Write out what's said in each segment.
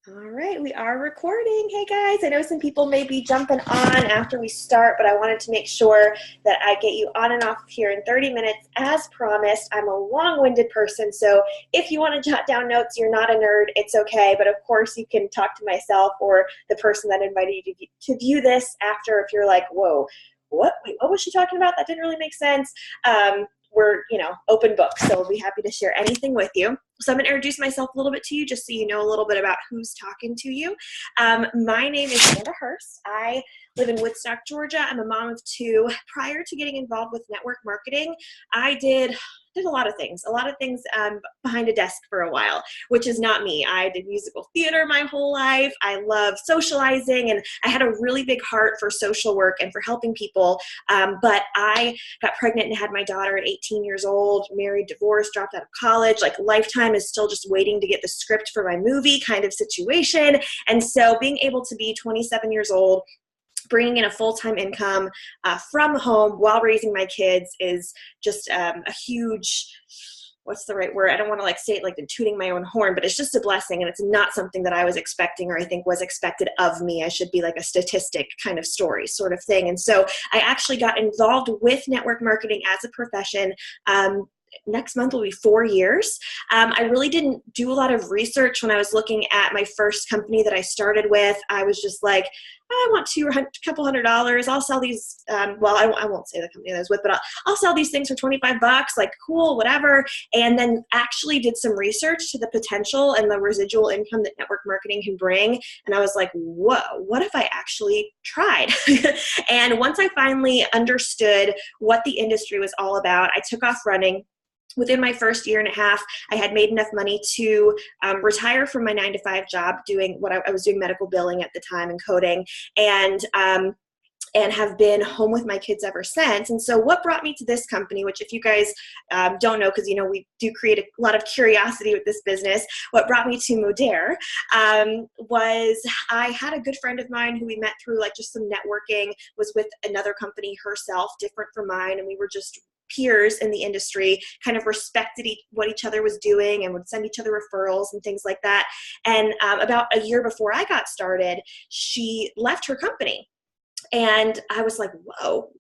All right, we are recording. Hey guys, I know some people may be jumping on after we start, but I wanted to make sure that I get you on and off here in 30 minutes as promised. I'm a long-winded person, so if you want to jot down notes, you're not a nerd, it's okay. But of course, you can talk to myself or the person that invited you to view this after if you're like, whoa, what? Wait, what was she talking about? That didn't really make sense. We're, open books, so we'll be happy to share anything with you. So I'm going to introduce myself a little bit to you just so you know a little bit about who's talking to you. My name is Hearse. I live in Woodstock, Georgia. I'm a mom of two. Prior to getting involved with network marketing, I did a lot of things behind a desk for a while, which is not me. I did musical theater my whole life. I love socializing, and I had a really big heart for social work and for helping people. But I got pregnant and had my daughter at 18 years old, married, divorced, dropped out of college. Like Lifetime is still just waiting to get the script for my movie kind of situation. And so being able to be 27 years old, bringing in a full-time income from home while raising my kids is just a huge, what's the right word? I don't want to say it like tooting my own horn, but it's just a blessing, and it's not something that I was expecting or I think was expected of me. I should be like a statistic kind of story sort of thing. And so I actually got involved with network marketing as a profession. Next month will be 4 years. I really didn't do a lot of research when I was looking at my first company that I started with. I was just like, I want a couple $100. I'll sell these. I won't say the company that I was with, but I'll sell these things for $25. Like, cool, whatever. And then actually did some research to the potential and the residual income that network marketing can bring. And I was like, whoa, what if I actually tried? And once I finally understood what the industry was all about, I took off running. Within my first year and a half, I had made enough money to retire from my 9-to-5 job doing what I was doing medical billing at the time and coding, and have been home with my kids ever since. And so what brought me to this company, which if you guys don't know, because we do create a lot of curiosity with this business, what brought me to Modere was I had a good friend of mine who we met through just some networking, was with another company herself, different from mine, and we were just peers in the industry, kind of respected what each other was doing and would send each other referrals and things like that. And about a year before I got started, she left her company. And I was like, whoa,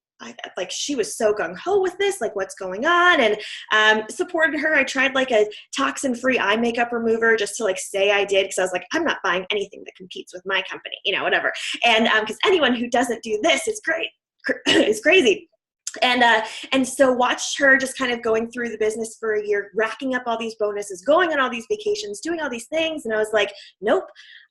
she was so gung-ho with this, what's going on? And supported her. I tried a toxin-free eye makeup remover just to say I did, because I was like, I'm not buying anything that competes with my company, whatever. And because anyone who doesn't do this is great, is crazy. And so watched her just kind of going through the business for a year, racking up all these bonuses, going on all these vacations, doing all these things. And I was like, nope,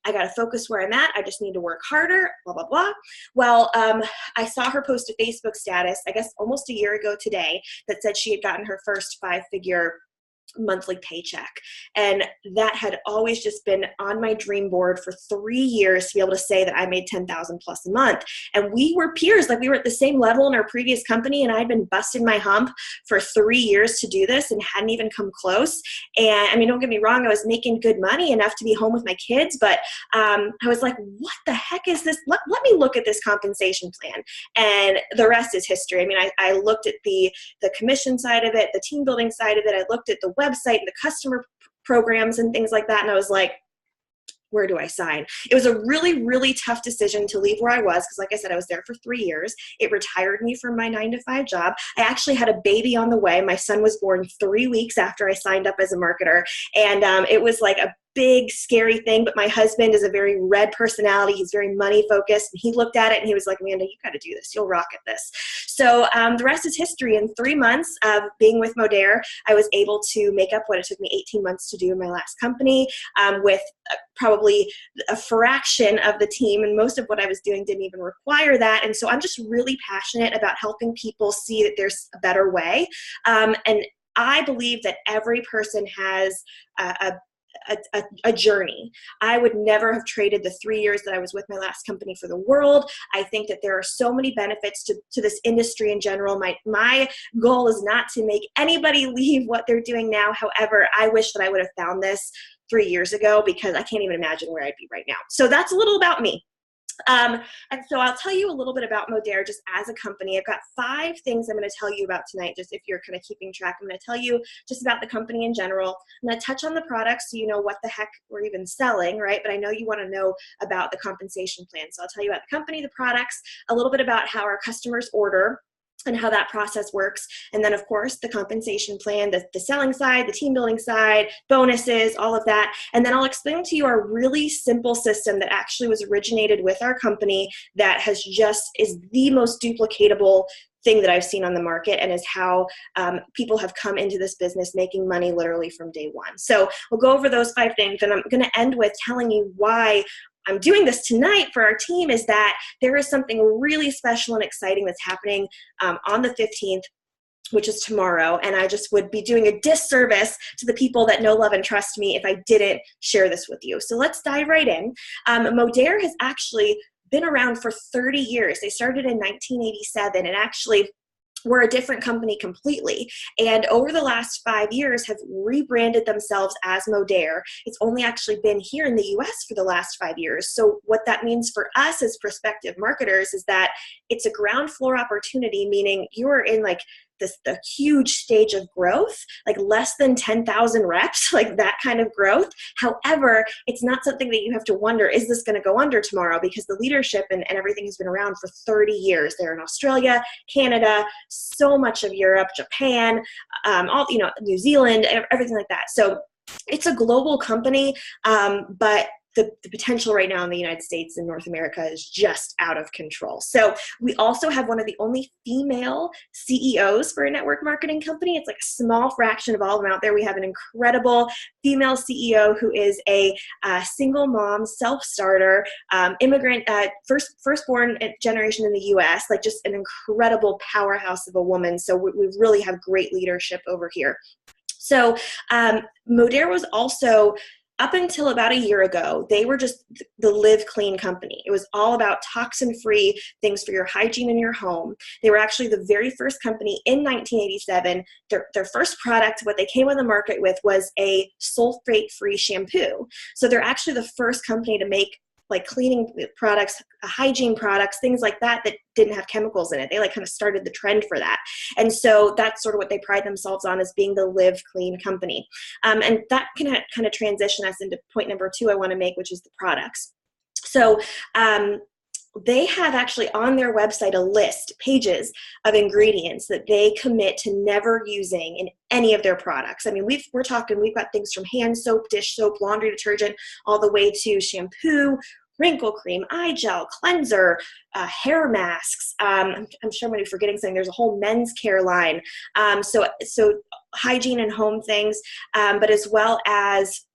I got to focus where I'm at. I just need to work harder, blah, blah, blah. Well, I saw her post a Facebook status, I guess almost a year ago today, that said she had gotten her first 5-figure monthly paycheck. And that had always just been on my dream board for 3 years, to be able to say that I made 10,000 plus a month. And we were peers, we were at the same level in our previous company, and I'd been busting my hump for 3 years to do this and hadn't even come close. And don't get me wrong, I was making good money enough to be home with my kids, but I was like, what the heck is this? Let me look at this compensation plan. And the rest is history. I looked at the commission side of it, the team building side of it. I looked at the website and the customer programs and things like that. And I was like, where do I sign? It was a really, really tough decision to leave where I was, because like I said, I was there for 3 years. It retired me from my 9-to-5 job. I actually had a baby on the way. My son was born 3 weeks after I signed up as a marketer. And it was a big, scary thing, but my husband is a very red personality. He's very money focused, and he looked at it and he was like, Amanda, you got to do this. You'll rock at this. So the rest is history. In 3 months of being with Modere, I was able to make up what it took me 18 months to do in my last company, with probably a fraction of the team, and most of what I was doing didn't even require that. And so I'm just really passionate about helping people see that there's a better way. And I believe that every person has a journey. I would never have traded the 3 years that I was with my last company for the world. I think that there are so many benefits to this industry in general. My goal is not to make anybody leave what they're doing now. However, I wish that I would have found this 3 years ago, because I can't even imagine where I'd be right now. So that's a little about me. And so I'll tell you a little bit about Modere just as a company. I've got 5 things I'm going to tell you about tonight, just if you're kind of keeping track. I'm going to tell you just about the company in general. I'm going to touch on the products so you know what the heck we're even selling, right? But I know you want to know about the compensation plan. So I'll tell you about the company, the products, a little bit about how our customers order and how that process works. And then, of course, the compensation plan, the selling side, the team building side, bonuses, all of that. And then I'll explain to you our really simple system that actually was originated with our company that has is the most duplicatable thing that I've seen on the market, and is how people have come into this business making money literally from day one. So we'll go over those 5 things, and I'm going to end with telling you why I'm doing this tonight for our team. Is that there is something really special and exciting that's happening on the 15th, which is tomorrow, and I just would be doing a disservice to the people that know, love, and trust me if I didn't share this with you. So let's dive right in. Modere has actually been around for 30 years. They started in 1987, and actually we're a different company completely. And over the last 5 years have rebranded themselves as Modere. It's only actually been here in the US for the last 5 years. So what that means for us as prospective marketers is that it's a ground floor opportunity, meaning you're in like the huge stage of growth, like less than 10,000 reps, like that kind of growth. However, it's not something that you have to wonder, is this going to go under tomorrow? Because the leadership and everything has been around for 30 years. They're in Australia, Canada, so much of Europe, Japan, New Zealand, everything like that. So it's a global company, but the potential right now in the United States and North America is just out of control. So we also have one of the only female CEOs for a network marketing company. It's like a small fraction of all of them out there. We have an incredible female CEO who is a single mom, self-starter, immigrant, firstborn generation in the US, like just an incredible powerhouse of a woman. So we really have great leadership over here. So Modere was also, up until about a year ago, they were just the Live Clean company. It was all about toxin-free things for your hygiene in your home. They were actually the very first company in 1987. Their first product, what they came on the market with, was a sulfate-free shampoo. So they're actually the first company to make like cleaning products, hygiene products, things like that didn't have chemicals in it. They like kind of started the trend for that. And so that's sort of what they pride themselves on, as being the Live Clean company. And that can kind of transition us into point number 2 I want to make, which is the products. So they have actually on their website a list, pages of ingredients that they commit to never using in any of their products. I mean, we've got things from hand soap, dish soap, laundry detergent, all the way to shampoo, wrinkle cream, eye gel, cleanser, hair masks. I'm sure I'm going to be forgetting something. There's a whole men's care line. So hygiene and home things, but as well as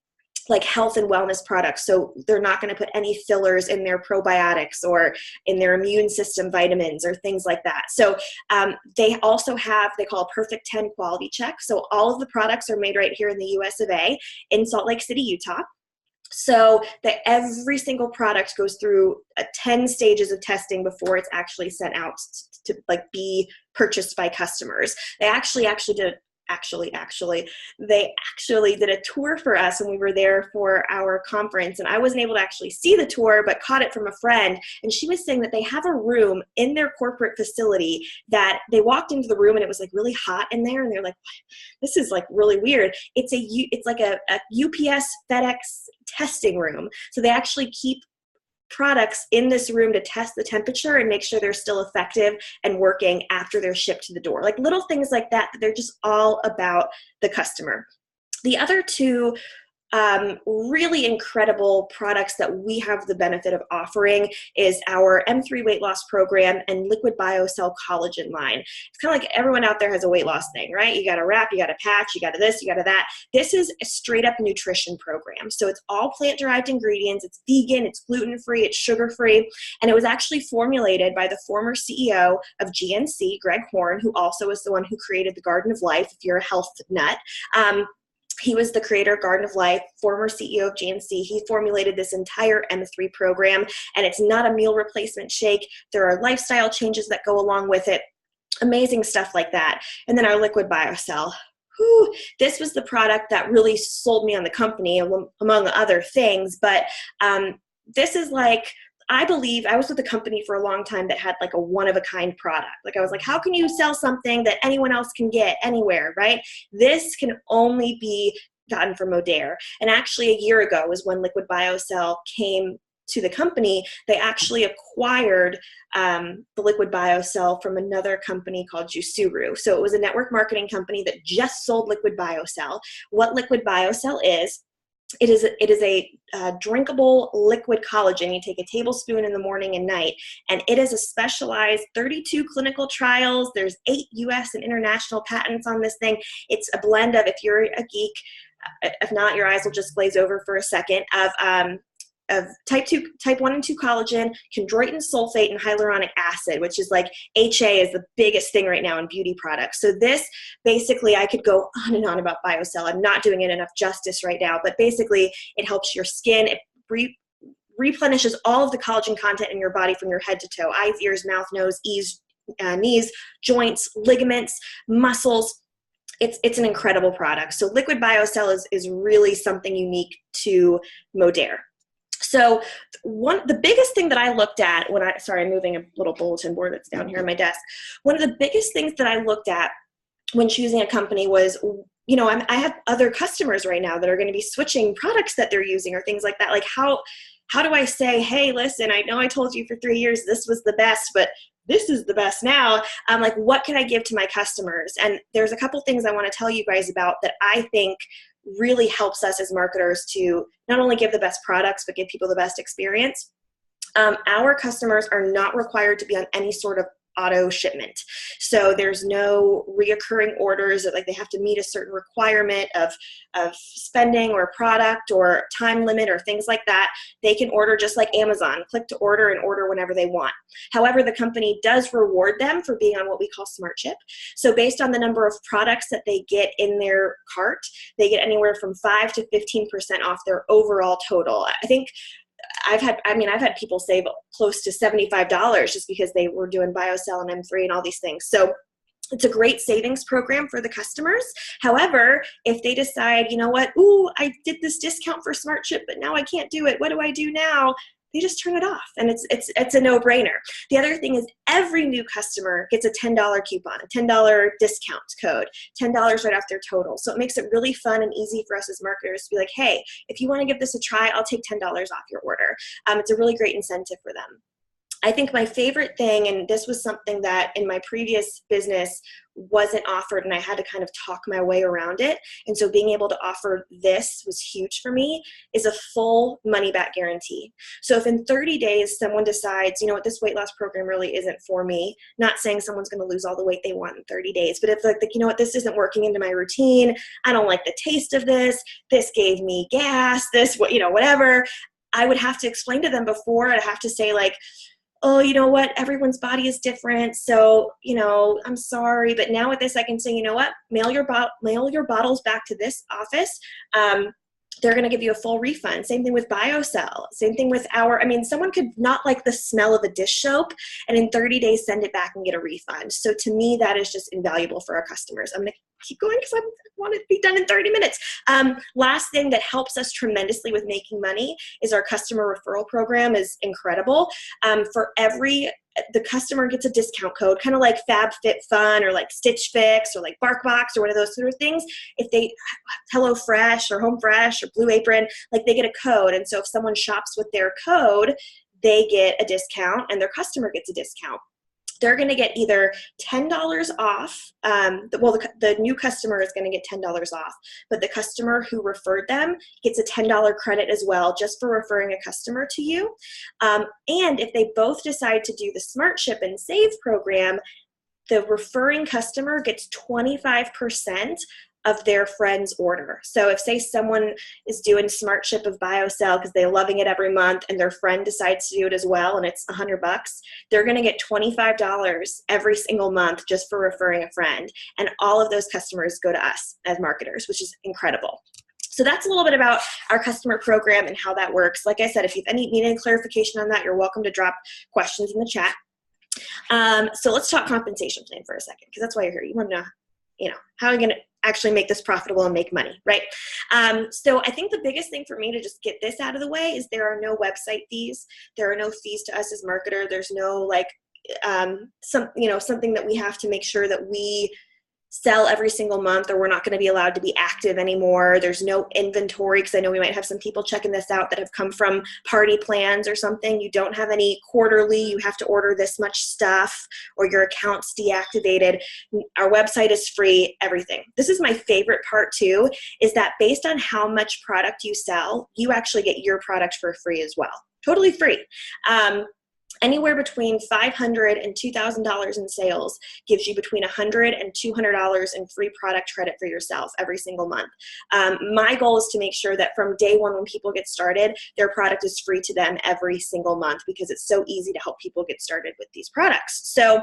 like health and wellness products. So they're not going to put any fillers in their probiotics or in their immune system vitamins or things like that. So they also have, they call a Perfect 10 quality check. So all of the products are made right here in the US of A in Salt Lake City, Utah. So that every single product goes through 10 stages of testing before it's actually sent out to like be purchased by customers. They actually did a tour for us when we were there for our conference, and I wasn't able to actually see the tour but caught it from a friend, and she was saying that they have a room in their corporate facility that they walked into the room and it was like really hot in there, and they're like, this is like really weird. It's like a UPS FedEx testing room. So they actually keep products in this room to test the temperature and make sure they're still effective and working after they're shipped to the door. Like little things like that, they're just all about the customer. The other 2 really incredible products that we have the benefit of offering is our M3 weight loss program and liquid biocell collagen line. It's kind of like everyone out there has a weight loss thing, right? You got a wrap, you got a patch, you got a this, you got a that. This is a straight up nutrition program. So it's all plant-derived ingredients. It's vegan, it's gluten-free, it's sugar-free. And it was actually formulated by the former CEO of GNC, Greg Horn, who also is the one who created the Garden of Life, if you're a health nut. He was the creator of Garden of Life, former CEO of GNC. He formulated this entire M3 program, and it's not a meal replacement shake. There are lifestyle changes that go along with it. Amazing stuff like that. And then our liquid biocell. This was the product that really sold me on the company, among other things. But this is like I believe I was with a company for a long time that had like a one-of-a-kind product. Like I was like, how can you sell something that anyone else can get anywhere, right? This can only be gotten from Modere. And actually a year ago was when Liquid BioCell came to the company. They actually acquired the Liquid BioCell from another company called Jusuru. So it was a network marketing company that just sold Liquid BioCell. What Liquid BioCell is, it is a drinkable liquid collagen. You take a tablespoon in the morning and night, and it is a specialized 32 clinical trials. There's 8 US and international patents on this thing. It's a blend of, if you're a geek, if not, your eyes will just glaze over for a second, of type 1 and 2 collagen, chondroitin sulfate, and hyaluronic acid, which is like HA is the biggest thing right now in beauty products. So this, basically, I could go on and on about BioCell. I'm not doing it enough justice right now, but basically it helps your skin. It replenishes all of the collagen content in your body from your head to toe: eyes, ears, mouth, nose, knees, joints, ligaments, muscles. It's an incredible product. So Liquid BioCell is really something unique to Modere. So the biggest thing that I looked at when I'm moving a little bulletin board that's down here on my desk. One of the biggest things that I looked at when choosing a company was, you know, I have other customers right now that are going to be switching products that they're using or things like that. Like how do I say, hey, listen, I know I told you for 3 years this was the best, but this is the best now. Like, what can I give to my customers? And there's a couple things I want to tell you guys about that I think really helps us as marketers to not only give the best products, but give people the best experience. Our customers are not required to be on any sort of auto shipment. So there's no reoccurring orders that like they have to meet a certain requirement of spending or product or time limit or things like that. They can order just like Amazon, click to order and order whenever they want. However, the company does reward them for being on what we call Smart Ship. So based on the number of products that they get in their cart, they get anywhere from 5 to 15% off their overall total. I think I've had people save close to $75 just because they were doing BioCell and M3 and all these things. So it's a great savings program for the customers. However, if they decide, you know what, ooh, I did this discount for Smart Ship, but now I can't do it. What do I do now? They just turn it off, and it's a no-brainer. The other thing is every new customer gets a $10 coupon, a $10 discount code, $10 right off their total. So it makes it really fun and easy for us as marketers to be like, hey, if you want to give this a try, I'll take $10 off your order. It's a really great incentive for them. I think my favorite thing, and this was something that in my previous business wasn't offered and I had to kind of talk my way around it, and so being able to offer this was huge for me, is a full money back guarantee. So if in 30 days someone decides, you know what, this weight loss program really isn't for me, not saying someone's going to lose all the weight they want in 30 days, but if like, you know what, this isn't working into my routine, I don't like the taste of this gave me gas, whatever, I would have to explain to them before. I'd have to say like, oh, you know what, everyone's body is different, so, you know, I'm sorry, but now with this, I can say, you know what, mail your bottles back to this office. They're going to give you a full refund. Same thing with BioCell. Same thing with someone could not like the smell of a dish soap and in 30 days send it back and get a refund. So to me, that is just invaluable for our customers. I'm going to keep going because I want it to be done in 30 minutes. Last thing that helps us tremendously with making money is our customer referral program is incredible. The customer gets a discount code, kind of like FabFitFun or like Stitch Fix or like BarkBox or one of those sort of things. If they HelloFresh or Home Fresh or Blue Apron, like they get a code. And so if someone shops with their code, they get a discount and their customer gets a discount. They're going to get either $10 off. The new customer is going to get $10 off, but the customer who referred them gets a $10 credit as well, just for referring a customer to you. And if they both decide to do the Smart Ship and Save program, the referring customer gets 25% of their friend's order. So if, say, someone is doing Smart Ship of BioCell because they're loving it every month and their friend decides to do it as well and it's $100, they're going to get $25 every single month just for referring a friend. And all of those customers go to us as marketers, which is incredible. So that's a little bit about our customer program and how that works. Like I said, if you need any clarification on that, you're welcome to drop questions in the chat. So let's talk compensation plan for a second, because that's why you're here. You want to know, how are you going to actually make this profitable and make money, right? So I think the biggest thing for me to just get this out of the way is there are no website fees. There are no fees to us as marketer. There's no like something that we have to make sure that we sell every single month, or we're not going to be allowed to be active anymore. There's no inventory, because I know we might have some people checking this out that have come from party plans or something. You don't have any quarterly, you have to order this much stuff, or your account's deactivated. Our website is free, everything. This is my favorite part too, is that based on how much product you sell, you actually get your product for free as well. Totally free. Anywhere between $500 and $2,000 in sales gives you between $100 and $200 in free product credit for yourself every single month. My goal is to make sure that from day one when people get started, their product is free to them every single month, because it's so easy to help people get started with these products. So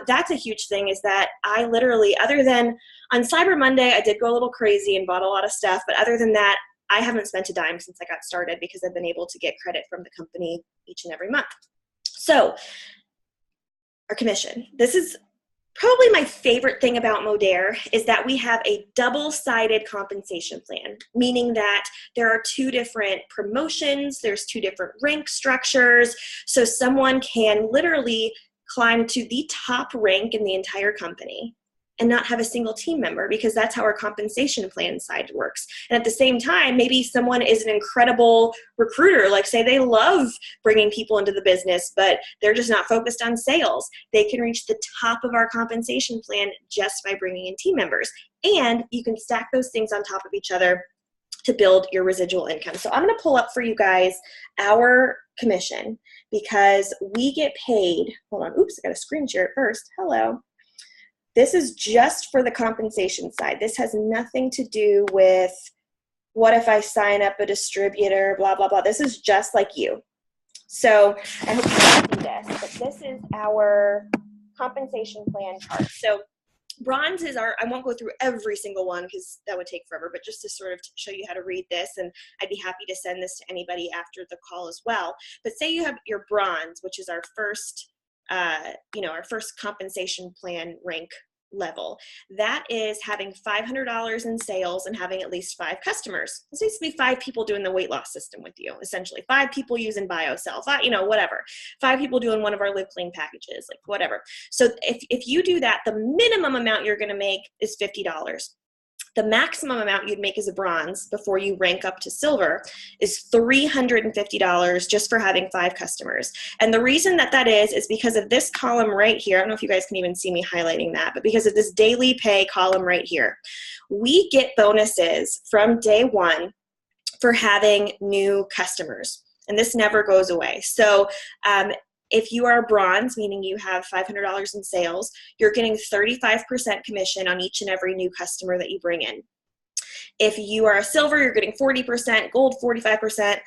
that's a huge thing, is that I literally, other than on Cyber Monday, I did go a little crazy and bought a lot of stuff, but other than that, I haven't spent a dime since I got started, because I've been able to get credit from the company each and every month. So our commission, this is probably my favorite thing about Modere, is that we have a double-sided compensation plan, meaning that there are 2 different promotions, there's 2 different rank structures, so someone can literally climb to the top rank in the entire company and not have a single team member, because that's how our compensation plan side works. And at the same time, maybe someone is an incredible recruiter, like say they love bringing people into the business, but they're just not focused on sales. They can reach the top of our compensation plan just by bringing in team members. And you can stack those things on top of each other to build your residual income. So I'm gonna pull up for you guys our commission, because we get paid, hold on, oops, I gotta screen share it first, hello. This is just for the compensation side. This has nothing to do with what if I sign up a distributor, blah, blah, blah. This is just like you. So I hope you can see this, but this is our compensation plan chart. So bronze is our, I won't go through every single one because that would take forever, but just to sort of show you how to read this, and I'd be happy to send this to anybody after the call as well. But say you have your bronze, which is our first, our first compensation plan rank level. That is having $500 in sales and having at least 5 customers. This needs to be 5 people doing the weight loss system with you, essentially. 5 people using BioCell, whatever. 5 people doing one of our Live Clean packages, like whatever. So if you do that, the minimum amount you're going to make is $50. The maximum amount you'd make as a bronze before you rank up to silver is $350 just for having 5 customers. And the reason that is because of this column right here. I don't know if you guys can even see me highlighting that, but because of this daily pay column right here, we get bonuses from day one for having new customers. And this never goes away. So if you are bronze, meaning you have $500 in sales, you're getting 35% commission on each and every new customer that you bring in. If you are a silver, you're getting 40%, gold 45%,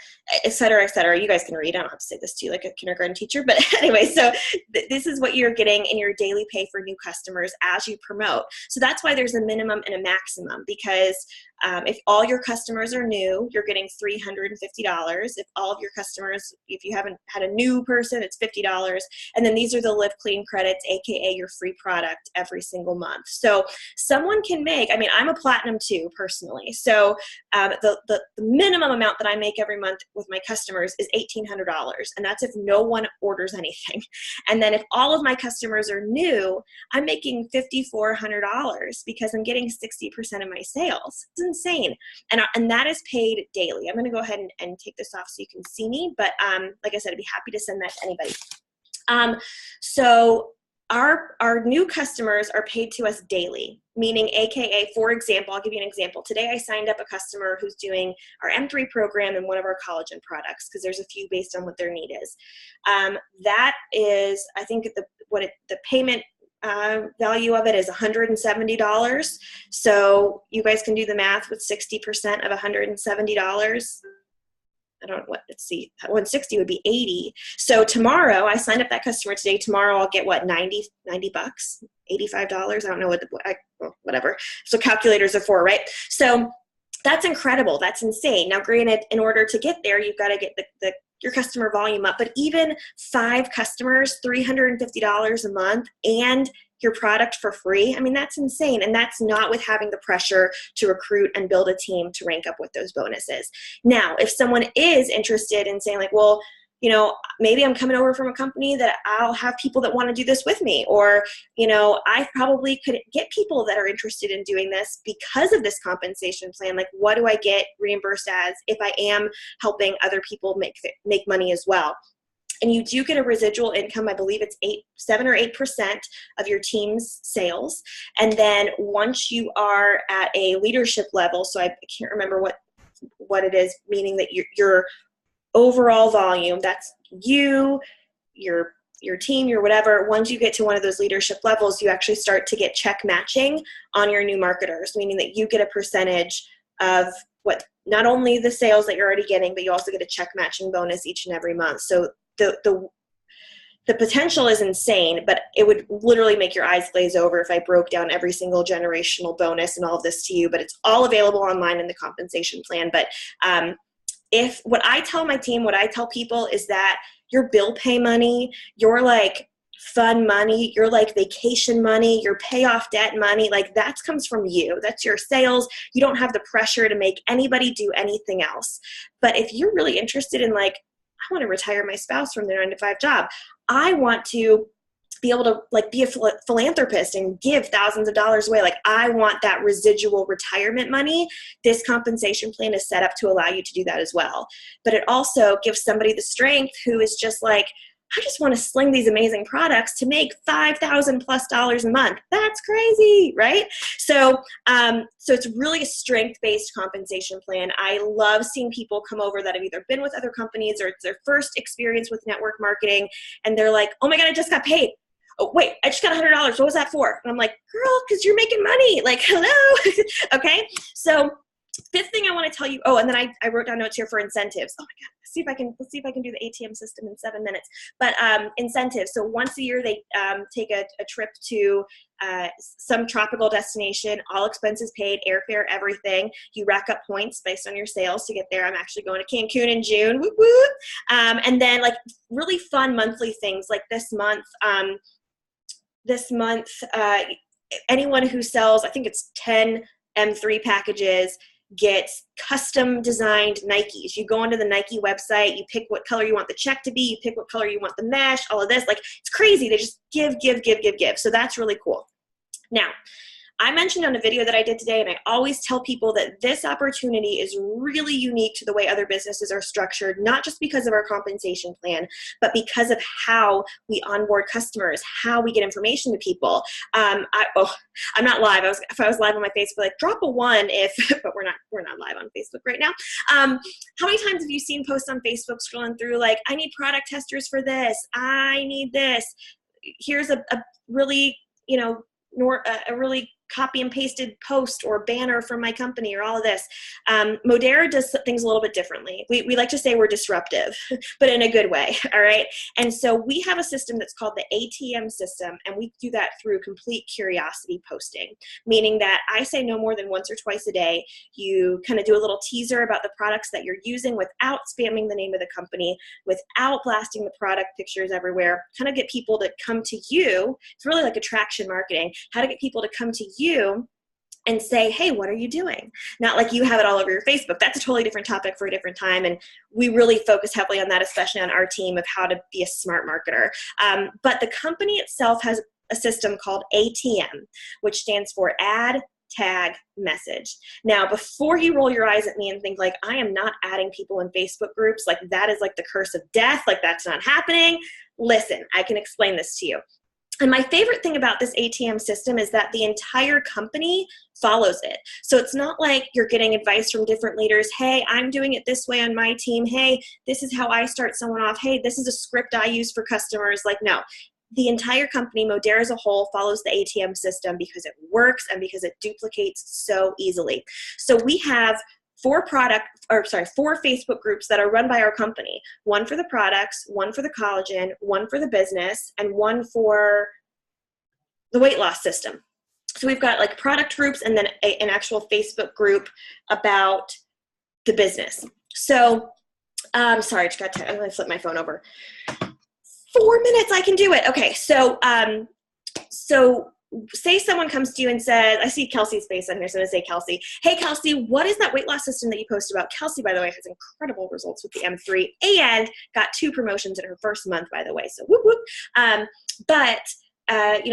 et cetera, et cetera. You guys can read. I don't have to say this to you like a kindergarten teacher. But anyway, so this is what you're getting in your daily pay for new customers as you promote. So that's why there's a minimum and a maximum, because if all your customers are new, you're getting $350. If all of your customers, if you haven't had a new person, it's $50. And then these are the Live Clean credits, AKA your free product every single month. So someone can make, I'm a platinum too, personally. So the minimum amount that I make every month with my customers is $1,800. And that's if no one orders anything. And then if all of my customers are new, I'm making $5,400 because I'm getting 60% of my sales. It's insane. And that is paid daily. I'm going to go ahead and take this off so you can see me. But like I said, I'd be happy to send that to anybody. So our new customers are paid to us daily, meaning AKA, for example, I'll give you an example. Today I signed up a customer who's doing our M3 program and one of our collagen products, because there's a few based on what their need is. That is, I think the payment value of it is $170. So you guys can do the math with 60% of $170. I don't know what, let's see, 160 would be 80. So tomorrow, I signed up that customer today. Tomorrow I'll get what, 90 bucks, $85. I don't know whatever. So calculators are for, right? So that's incredible. That's insane. Now, granted, in order to get there, you've got to get your customer volume up. But even 5 customers, $350 a month, and your product for free, I mean, that's insane. And that's not with having the pressure to recruit and build a team to rank up with those bonuses. Now, if someone is interested in saying like, well, you know, maybe I'm coming over from a company that I'll have people that want to do this with me, or, you know, I probably could get people that are interested in doing this because of this compensation plan. Like, what do I get reimbursed as if I am helping other people make money as well? And you do get a residual income. I believe it's 7 or 8% of your team's sales. And then once you are at a leadership level, so I can't remember what it is, meaning that your overall volume, that's you, your team, your whatever, once you get to one of those leadership levels, you actually start to get check matching on your new marketers, meaning that you get a percentage of what, not only the sales that you're already getting, but you also get a check matching bonus each and every month. So the potential is insane, but it would literally make your eyes glaze over if I broke down every single generational bonus and all of this to you, but it's all available online in the compensation plan. But if what I tell my team, what I tell people is that your bill pay money, your like fun money, your like vacation money, your pay off debt money, like that comes from you. That's your sales. You don't have the pressure to make anybody do anything else. But if you're really interested in like, I want to retire my spouse from their 9-to-5 job, I want to be able to like be a philanthropist and give thousands of dollars away. Like I want that residual retirement money. This compensation plan is set up to allow you to do that as well. But it also gives somebody the strength who is just like, I just want to sling these amazing products to make $5,000+ a month. That's crazy, right? So it's really a strength-based compensation plan. I love seeing people come over that have either been with other companies or it's their first experience with network marketing, and they're like, oh my God, I just got paid. Oh, wait, I just got $100. What was that for? And I'm like, girl, because you're making money. Like, hello. Okay. So fifth thing I want to tell you. Oh, and then I wrote down notes here for incentives. Oh my God. Let's see if I can do the ATM system in 7 minutes. But incentives. So once a year, they take a trip to some tropical destination, all expenses paid, airfare, everything. You rack up points based on your sales to get there. I'm actually going to Cancun in June. Woo woo. And then like really fun monthly things like this month, anyone who sells, I think it's 10 M3 packages, gets custom designed Nikes. You go onto the Nike website, you pick what color you want the check to be, you pick what color you want the mesh, all of this. Like it's crazy. They just give. So that's really cool. Now, I mentioned on a video that I did today, and I always tell people that this opportunity is really unique to the way other businesses are structured, not just because of our compensation plan, but because of how we onboard customers, how we get information to people. I'm not live. If I was live on my Facebook, like drop a 1 if, but we're not live on Facebook right now. How many times have you seen posts on Facebook scrolling through like, I need product testers for this. I need this. Here's a really, a really copy and pasted post or banner from my company or all of this. Modere does things a little bit differently. We like to say we're disruptive, but in a good way, all right? And so we have a system that's called the ATM system, and we do that through complete curiosity posting, meaning that I say no more than once or twice a day. You kind of do a little teaser about the products that you're using without spamming the name of the company, without blasting the product pictures everywhere, kind of get people to come to you. It's really like attraction marketing, how to get people to come to you and say, hey, what are you doing? Not like you have it all over your Facebook. That's a totally different topic for a different time. And we really focus heavily on that, especially on our team, of how to be a smart marketer. But the company itself has a system called ATM, which stands for Add, Tag, Message. Now, before you roll your eyes at me and think like, I am not adding people in Facebook groups, like that is like the curse of death, like that's not happening. Listen, I can explain this to you. And my favorite thing about this ATM system is that the entire company follows it. So it's not like you're getting advice from different leaders. Hey, I'm doing it this way on my team. Hey, this is how I start someone off. Hey, this is a script I use for customers. Like, no. The entire company, Modere as a whole, follows the ATM system because it works and because it duplicates so easily. So we have 4 Facebook groups that are run by our company. 1 for the products, 1 for the collagen, 1 for the business, and 1 for the weight loss system. So we've got like product groups and then an actual Facebook group about the business. So, sorry, I'm going to flip my phone over. 4 minutes, I can do it. Okay, so So say someone comes to you and says, I see Kelsey's face on here, so I'm going to say Kelsey. Hey, Kelsey, what is that weight loss system that you posted about? Kelsey, by the way, has incredible results with the M3 and got 2 promotions in her first month, by the way. So whoop, whoop.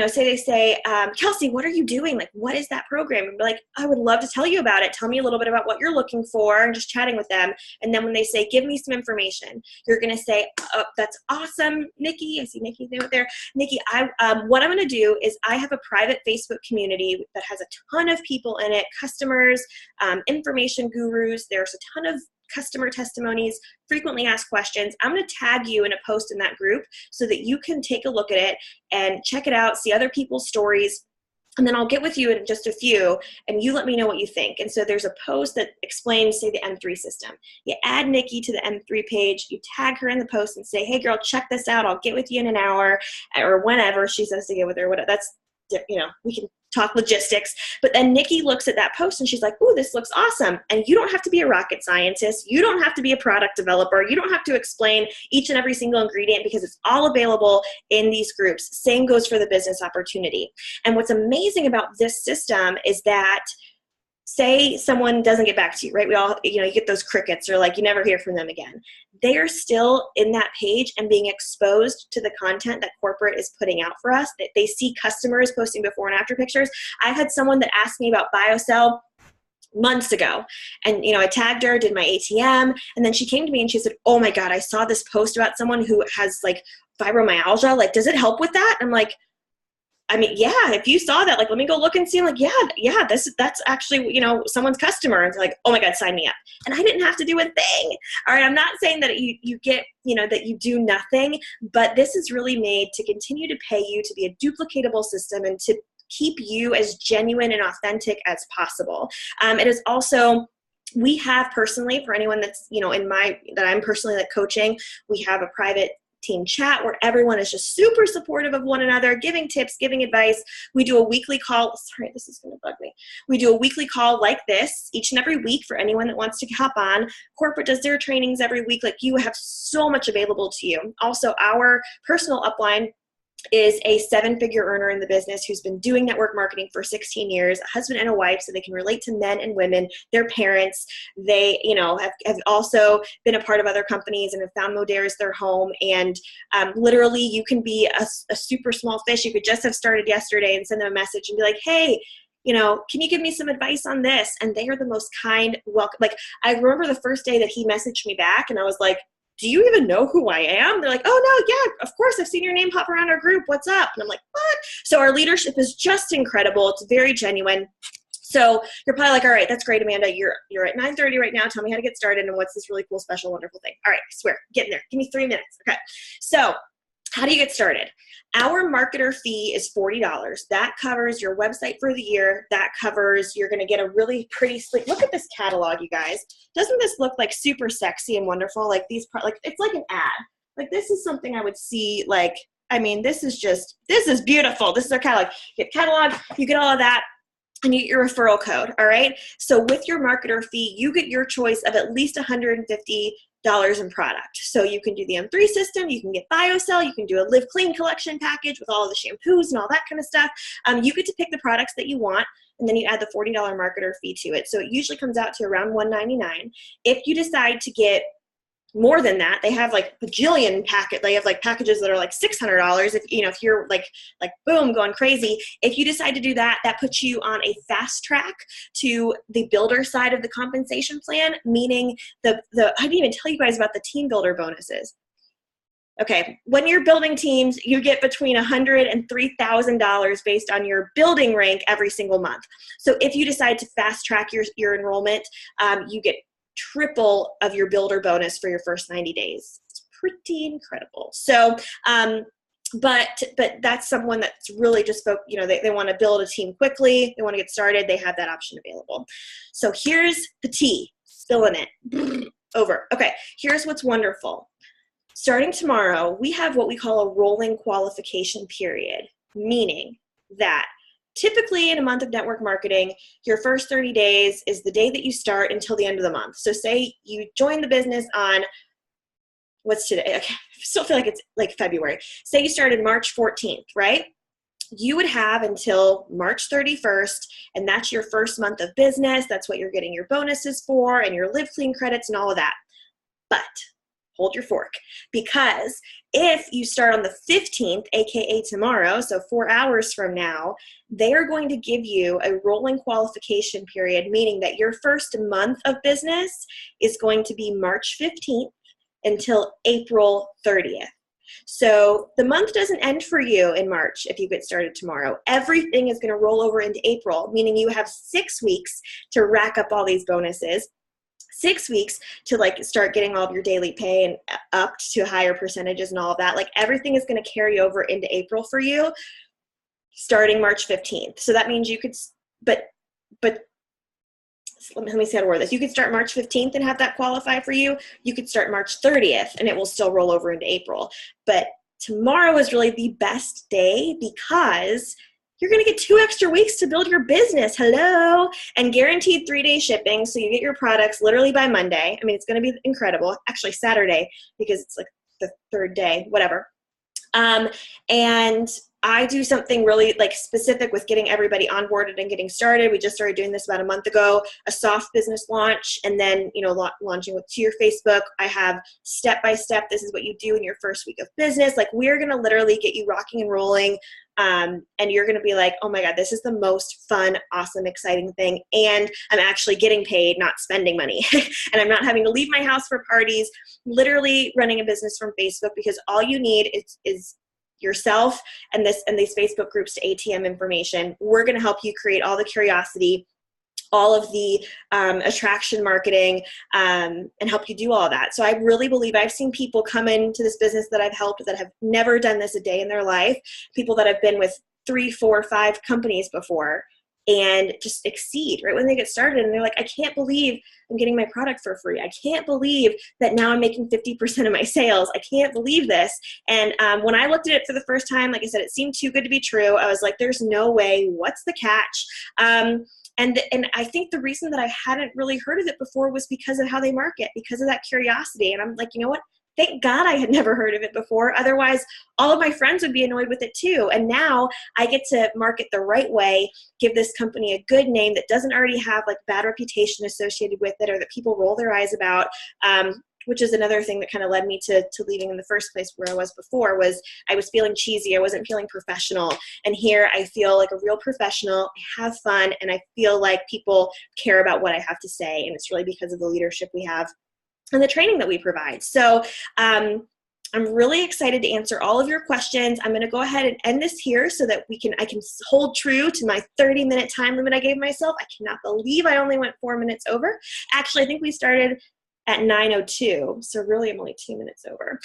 Say they say, Kelsey, what are you doing? Like, what is that program? And be like, I would love to tell you about it. Tell me a little bit about what you're looking for, and just chatting with them. And then when they say, give me some information, you're going to say, oh, that's awesome, Nikki. I see Nikki's name out there. Nikki, what I'm going to do is I have a private Facebook community that has a ton of people in it, customers, information gurus. There's a ton of customer testimonies, frequently asked questions. I'm going to tag you in a post in that group so that you can take a look at it and check it out, see other people's stories, and then I'll get with you in just a few, and you let me know what you think. And so there's a post that explains, say, the M3 system. You add Nikki to the M3 page, you tag her in the post and say, hey, girl, check this out. I'll get with you in an hour, or whenever she says to get with her. That's, we can talk logistics. But then Nikki looks at that post and she's like, ooh, this looks awesome. And you don't have to be a rocket scientist. You don't have to be a product developer. You don't have to explain each and every single ingredient, because it's all available in these groups. Same goes for the business opportunity. And what's amazing about this system is that, say someone doesn't get back to you, right? We all, you get those crickets, or like you never hear from them again. They are still in that page and being exposed to the content that corporate is putting out for us. That they see customers posting before and after pictures. I've had someone that asked me about BioCell months ago, and I tagged her, did my ATM, and then she came to me and she said, oh my God, I saw this post about someone who has like fibromyalgia. Like, does it help with that? I'm like, I mean, yeah, if you saw that, like, let me go look and see. I'm like, yeah, that's actually, someone's customer. And they're like, oh my God, sign me up. And I didn't have to do a thing. All right. I'm not saying that you get, that you do nothing, but this is really made to continue to pay you, to be a duplicatable system, and to keep you as genuine and authentic as possible. It is also, we have personally, for anyone that's, that I'm personally like coaching, we have a private team chat where everyone is just super supportive of one another, giving tips, giving advice. We do a weekly call. Sorry, this is going to bug me. We do a weekly call like this each and every week for anyone that wants to hop on. Corporate does their trainings every week. Like, you have so much available to you. Also, our personal upline is a 7-figure earner in the business who's been doing network marketing for 16 years, a husband and a wife, so they can relate to men and women, their parents. They, have also been a part of other companies and have found Modere as their home. And literally, you can be a super small fish. You could just have started yesterday and send them a message and be like, hey, can you give me some advice on this? And they are the most kind, welcome. Like, I remember the first day that he messaged me back, and I was like, do you even know who I am? They're like, oh no, yeah, of course, I've seen your name pop around our group. What's up? And I'm like, what? So our leadership is just incredible. It's very genuine. So you're probably like, all right, that's great, Amanda. You're at 9:30 right now. Tell me how to get started and what's this really cool, special, wonderful thing. All right, I swear, get in there. Give me 3 minutes. Okay. So how do you get started? Our marketer fee is $40. That covers your website for the year. That covers, you're going to get a really pretty sleek. Look at this catalog, you guys. Doesn't this look like super sexy and wonderful? Like these, like it's like an ad. Like, this is something I would see. Like, I mean, this is beautiful. This is our catalog. You get catalog, you get all of that, and you get your referral code. All right. So with your marketer fee, you get your choice of at least $150 in product. So you can do the M3 system, you can get BioCell, you can do a Live Clean collection package with all of the shampoos and all that kind of stuff. You get to pick the products that you want, and then you add the $40 marketer fee to it. So it usually comes out to around $199. If you decide to get more than that, they have like bajillion packet. They have like packages that are like $600. If you're like boom, going crazy. If you decide to do that, that puts you on a fast track to the builder side of the compensation plan, meaning I didn't even tell you guys about the team builder bonuses. Okay, when you're building teams, you get between $100 and $3,000 based on your building rank every single month. So if you decide to fast track your enrollment, you get triple of your builder bonus for your first 90 days. It's pretty incredible. So, but that's someone that's really just they want to build a team quickly. They want to get started. They have that option available. So here's the tea, spilling it over. Okay, here's what's wonderful. Starting tomorrow, we have what we call a rolling qualification period, meaning that typically in a month of network marketing, your first 30 days is the day that you start until the end of the month. So say you join the business on, what's today? Okay, I still feel like it's like February. Say you started March 14th, right? you would have until March 31st, and that's your first month of business. That's what you're getting your bonuses for and your Live Clean credits and all of that. But hold your fork, because if you start on the 15th, aka tomorrow, so 4 hours from now, they are going to give you a rolling qualification period, meaning that your first month of business is going to be March 15th until April 30th. So the month doesn't end for you in March if you get started tomorrow. Everything is going to roll over into April, meaning you have 6 weeks to rack up all these bonuses, 6 weeks to like start getting all of your daily pay and up to higher percentages and all of that. Like everything is going to carry over into April for you starting March 15th. So that means you could, but let me see how to word this. You could start March 15th and have that qualify for you. You could start March 30th and it will still roll over into April. But tomorrow is really the best day because you're going to get 2 extra weeks to build your business. Hello. And guaranteed 3-day shipping. So you get your products literally by Monday. I mean, it's going to be incredible. Actually, Saturday, because it's like the 3rd day, whatever. And I do something really like specific with getting everybody onboarded and getting started. We just started doing this about a month ago, a soft business launch, and then, you know, launching to your Facebook. I have step-by-step, this is what you do in your first week of business. Like we're going to literally get you rocking and rolling. And you're going to be like, oh my God, this is the most fun, awesome, exciting thing. And I'm actually getting paid, not spending money. And I'm not having to leave my house for parties, literally running a business from Facebook, because all you need is yourself and these Facebook groups to ATM information. We're going to help you create all the curiosity, all of the attraction marketing, and help you do all that. So I really believe I've seen people come into this business that I've helped that have never done this a day in their life, people that have been with 3, 4, 5 companies before, and just exceed right when they get started. And they're like, I can't believe I'm getting my product for free. I can't believe that now I'm making 50% of my sales. I can't believe this. And when I looked at it for the first time, like I said, it seemed too good to be true. I was like, there's no way. What's the catch? And I think the reason that I hadn't really heard of it before was because of how they market, because of that curiosity. And I'm like, you know what? Thank God I had never heard of it before. Otherwise, all of my friends would be annoyed with it too. And now I get to market the right way, give this company a good name that doesn't already have like bad reputation associated with it or that people roll their eyes about, which is another thing that kind of led me to leaving in the first place where I was before. Was I was feeling cheesy. I wasn't feeling professional. And here I feel like a real professional. I have fun, and I feel like people care about what I have to say. And it's really because of the leadership we have and the training that we provide. So I'm really excited to answer all of your questions. I'm going to go ahead and end this here so that I can hold true to my 30-minute time limit I gave myself. I cannot believe I only went 4 minutes over. Actually, I think we started at 9:02, so really I'm only 2 minutes over.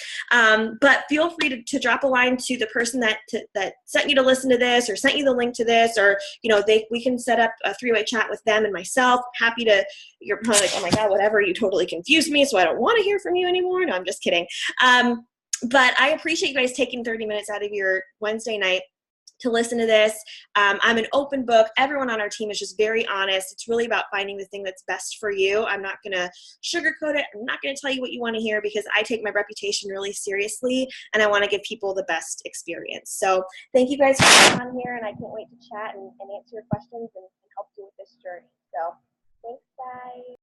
But feel free to drop a line to the person that sent you to listen to this or sent you the link to this, or we can set up a 3-way chat with them and myself. Happy to. You're probably like, oh my God, whatever, you totally confused me, so I don't want to hear from you anymore. No, I'm just kidding. But I appreciate you guys taking 30 minutes out of your Wednesday night to listen to this. I'm an open book. Everyone on our team is just very honest. It's really about finding the thing that's best for you. I'm not going to sugarcoat it. I'm not going to tell you what you want to hear, because I take my reputation really seriously and I want to give people the best experience. So thank you guys for being on here, and I can't wait to chat and answer your questions and help you with this journey. So thanks, guys.